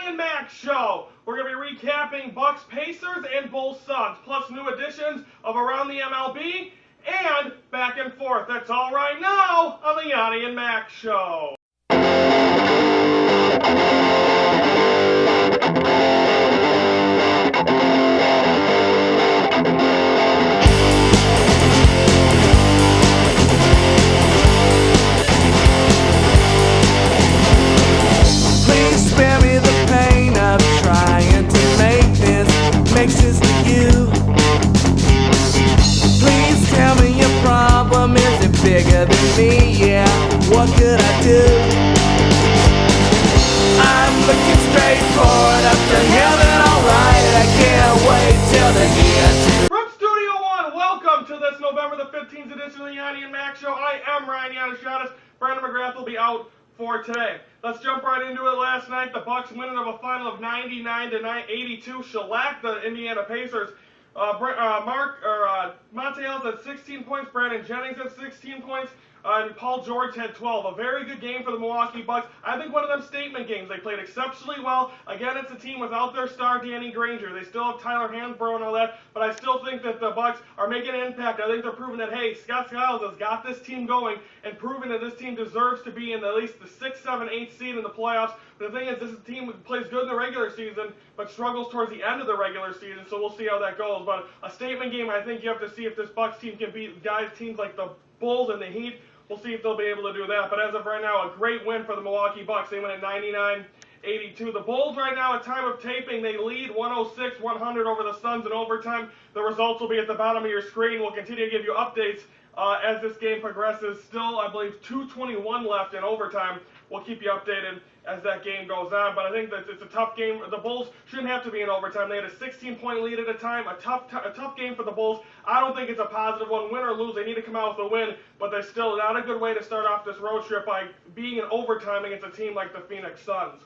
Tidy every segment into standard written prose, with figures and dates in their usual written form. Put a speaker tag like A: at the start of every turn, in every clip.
A: Yoni Mac Show. We're going to be recapping Bucks Pacers and Bulls Suns, plus new editions of Around the MLB and Back and Forth. That's all right now on the Yoni and Mac Show.
B: Please spare me the pain of trying to make this make sense to you. Please tell me your problem, is it bigger than me? Yeah, what could I do? I'm looking straight forward up to heaven, alright. I can't wait till the end.
A: From Studio One, welcome to this November the 15th edition of the Yoni and Mac Show. I am Ryan Yanishanis. Brandon McGrath will be out for today. Let's jump right into it. Last night, the Bucks winning of a final of 99-82, shellacked the Indiana Pacers. Monte Ellis had 16 points, Brandon Jennings had 16 points, and Paul George had 12. A very good game for the Milwaukee Bucks. I think one of them statement games. They played exceptionally well. Again, it's a team without their star Danny Granger. They still have Tyler Hansbrough and all that, but I still think that the Bucks are making an impact. I think they're proving that, hey, Scott Skiles has got this team going and proving that this team deserves to be in at least the 6th, 7th, 8th seed in the playoffs. But the thing is, this is a team that plays good in the regular season, but struggles towards the end of the regular season, so we'll see how that goes. But a statement game, I think you have to see if this Bucks team can beat teams like the Bulls and the Heat. We'll see if they'll be able to do that. But as of right now, a great win for the Milwaukee Bucks. They win at 99-82. The Bulls right now, at time of taping, they lead 106-100 over the Suns in overtime. The results will be at the bottom of your screen. We'll continue to give you updates as this game progresses. Still, I believe, 2:21 left in overtime. We'll keep you updated as that game goes on. But I think that it's a tough game. The Bulls shouldn't have to be in overtime. They had a 16-point lead at a time. A tough game for the Bulls. I don't think it's a positive one. Win or lose, they need to come out with a win. But they're still not a good way to start off this road trip by being in overtime against a team like the Phoenix Suns.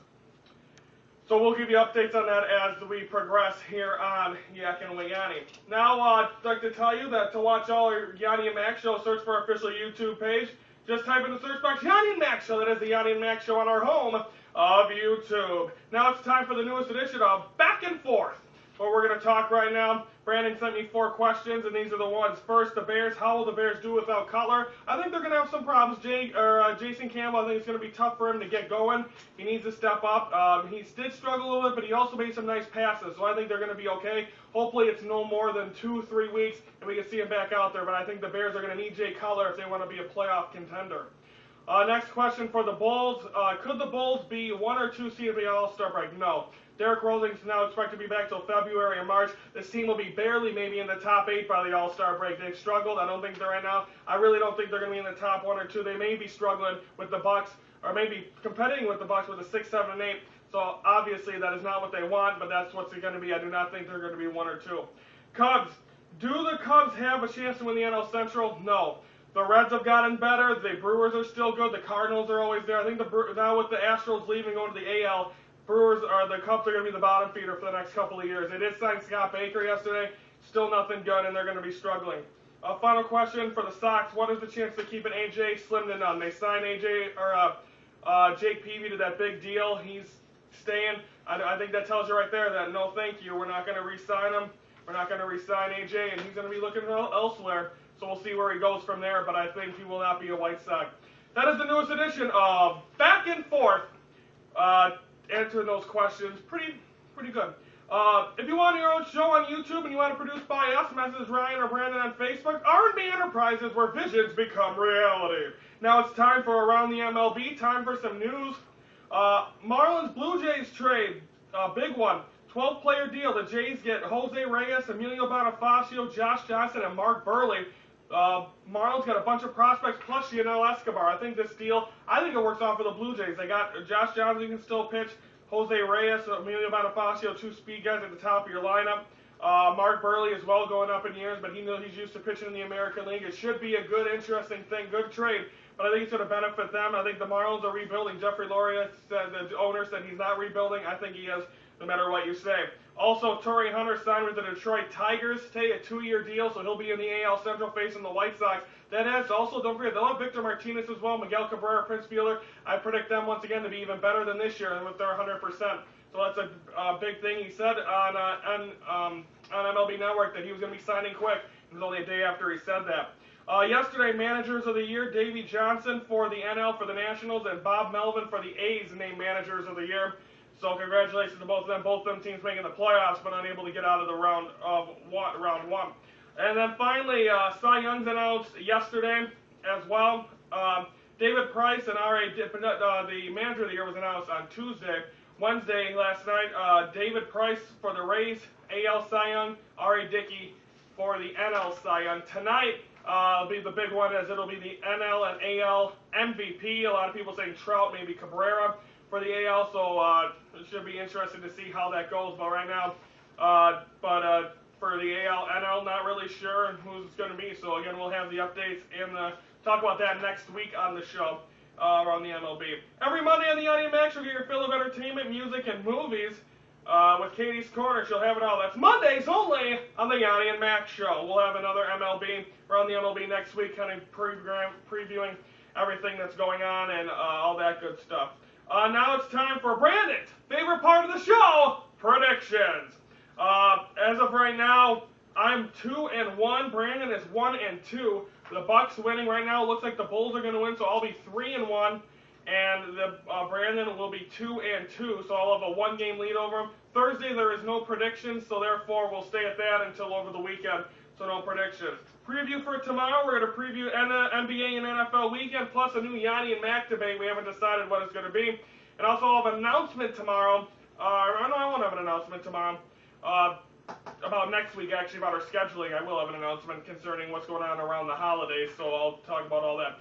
A: So we'll give you updates on that as we progress here on Yak and Yanni. Now, I'd like to tell you that to watch all our Yoni and Mac Show, search for our official YouTube page. Just type in the search box, Yoni and Mac Show. That is the Yoni and Mac Show on our home of YouTube. Now it's time for the newest edition of Back and Forth, where we're going to talk right now. Brandon sent me 4 questions, and these are the ones. First, the Bears. How will the Bears do without Cutler? I think they're going to have some problems. Jason Campbell, I think it's going to be tough for him to get going. He needs to step up. He did struggle a little bit, but he also made some nice passes, so I think they're going to be okay. Hopefully it's no more than 2-3 weeks, and we can see him back out there, but I think the Bears are going to need Jay Cutler if they want to be a playoff contender. Next question for the Bulls. Could the Bulls be 1 or 2 seed at the All-Star break? No. Derek Rosing's now expected to be back till February or March. This team will be barely maybe in the top 8 by the All-Star break. They've struggled. I don't think they're right now. I really don't think they're going to be in the top 1 or 2. They may be struggling with the Bucks, or maybe competing with the Bucks with a 6, 7, and 8. So obviously that is not what they want, but that's what's going to be. I do not think they're going to be 1 or 2. Cubs. Do the Cubs have a chance to win the NL Central? No. The Reds have gotten better. The Brewers are still good. The Cardinals are always there. I think now with the Astros leaving, going to the AL, the Cubs are going to be the bottom feeder for the next couple of years. They did sign Scott Baker yesterday. Still nothing good, and they're going to be struggling. Final question for the Sox. What is the chance to keep an AJ? Slim to none. They signed Jake Peavy to that big deal. He's staying. I think that tells you right there that no thank you. We're not going to re-sign him. We're not going to re-sign AJ, and he's going to be looking elsewhere. So we'll see where he goes from there, but I think he will not be a White Sox. That is the newest edition of Back and Forth. Answering those questions, pretty good. If you want your own show on YouTube and you want to produce by us, message Ryan or Brandon on Facebook. R&B Enterprises, where visions become reality. Now it's time for Around the MLB. Time for some news. Marlins Blue Jays trade, big one. 12-player deal. The Jays get Jose Reyes, Emilio Bonifacio, Josh Johnson, and Mark Burley. Marlins got a bunch of prospects plus Yanel Escobar. I think this deal, it works out for the Blue Jays. They got Josh Johnson, who can still pitch, Jose Reyes, Emilio Bonifacio, 2 speed guys at the top of your lineup. Mark Burley as well, going up in years, but he's used to pitching in the American League. It should be a good, interesting thing, good trade, but I think it's going to benefit them. I think the Marlins are rebuilding. Jeffrey Loria said, the owner said he's not rebuilding. I think he is, no matter what you say. Also, Torrey Hunter signed with the Detroit Tigers, a 2-year deal, so he'll be in the AL Central facing the White Sox. That is also, don't forget, they'll have Victor Martinez as well, Miguel Cabrera, Prince Fielder. I predict them once again to be even better than this year with their 100%. So that's a big thing. He said on MLB Network that he was going to be signing quick. It was only a day after he said that. Yesterday, Managers of the Year, Davey Johnson for the NL for the Nationals, and Bob Melvin for the A's named Managers of the Year. So congratulations to both of them. Both of them teams making the playoffs, but unable to get out of the round one. And then finally, Cy Young's announced yesterday as well. David Price and the Manager of the Year was announced on Tuesday. Wednesday last night, David Price for the Rays, AL Cy Young, R.A. Dickey for the NL Cy Young. Tonight will be the big one, as it'll be the NL and AL MVP. A lot of people saying Trout, maybe Cabrera for the AL, so it should be interesting to see how that goes. But right now, for the AL, NL, not really sure who's it's going to be. So again, we'll have the updates and talk about that next week on the show around the MLB. Every Monday on the Yoni Mac Show, get your fill of entertainment, music, and movies. With Katie's Corner, she'll have it all. That's Mondays only on the Yoni and Mac Show. We'll have another MLB around the MLB next week, kind of previewing everything that's going on and all that good stuff. Now it's time for Brandon's favorite part of the show, predictions. As of right now, I'm 2-1. Brandon is 1-2. The Bucks winning right now. It looks like the Bulls are going to win, so I'll be 3-1. And Brandon will be 2-2, so I'll have a one-game lead over him. Thursday there is no predictions, so therefore we'll stay at that until over the weekend. So no predictions. Preview for tomorrow. We're going to preview NBA and NFL weekend, plus a new Yoni and Mac debate. We haven't decided what it's going to be. And also I'll have an announcement tomorrow. I won't have an announcement tomorrow. About next week, actually, about our scheduling. I will have an announcement concerning what's going on around the holidays, so I'll talk about all that.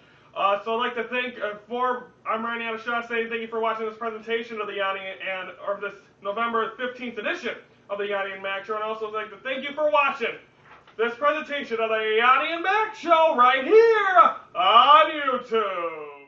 A: So I'd like to thank, I'm Randy Adeshaw saying thank you for watching this presentation of the Yoni or this November 15th edition of the Yoni and Mac Show, and also I'd like to thank you for watching this presentation of the Yoni and Mac Show right here on YouTube.